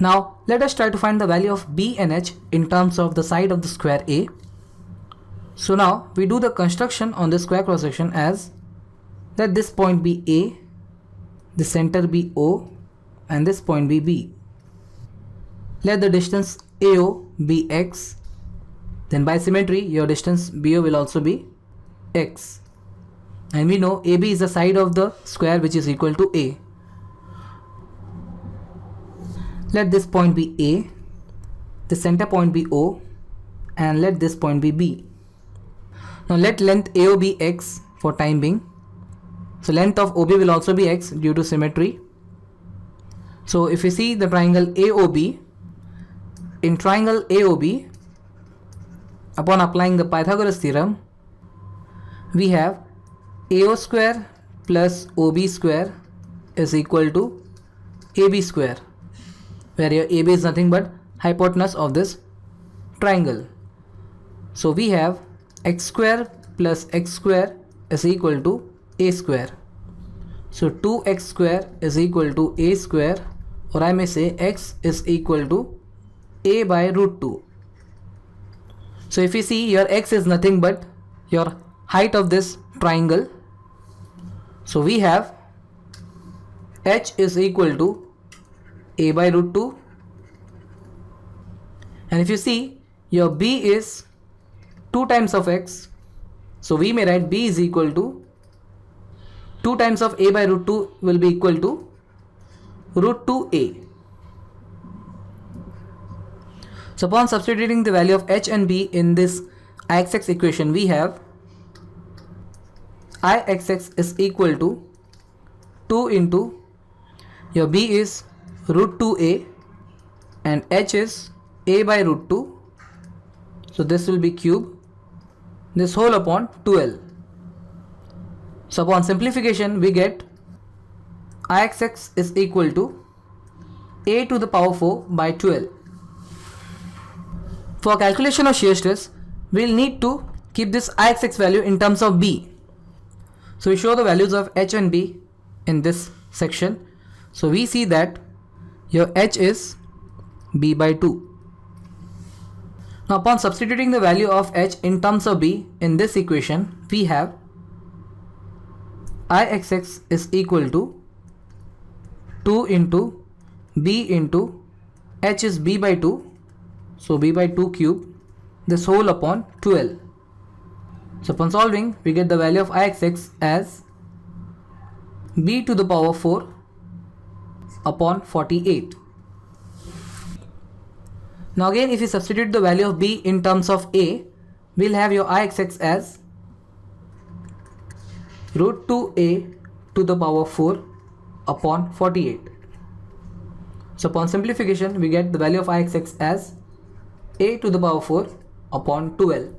Now let us try to find the value of b and h in terms of the side of the square A. So now we do the construction on the square cross section as let this point be A, the center be O, and this point be B. Let the distance AO be x, then by symmetry your distance BO will also be x. And we know AB is the side of the square which is equal to A. Let this point be A, the center point be O, and let this point be B. Now let length AO be x for time being. So length of OB will also be x due to symmetry. So if you see the triangle AOB, in triangle AOB, upon applying the Pythagoras theorem, we have AO square plus OB square is equal to AB square, where your AB is nothing but hypotenuse of this triangle. So we have x square plus x square is equal to a square. So 2x square is equal to a square, or I may say x is equal to a by root 2. So if you see, your x is nothing but your height of this triangle. So we have h is equal to a by root 2, and if you see, your b is 2 times of x, so we may write b is equal to 2 times of a by root 2 will be equal to root 2a. So upon substituting the value of h and b in this Ixx equation, we have Ixx is equal to 2 into your b is root 2a and h is a by root 2. So this will be cube, this whole upon 2l. So upon simplification we get Ixx is equal to a to the power 4 by 12. For calculation of shear stress, we will need to keep this Ixx value in terms of b. So we show the values of h and b in this section. So we see that your h is b by 2. Now upon substituting the value of h in terms of b in this equation, we have Ixx is equal to 2 into b into h is b by 2, so b by 2 cube, this whole upon 12. So upon solving, we get the value of Ixx as b to the power 4 upon 48. Now again, if you substitute the value of b in terms of a, we'll have your Ixx as root 2a to the power 4 upon 48. So upon simplification, we get the value of Ixx as a to the power 4 upon 12.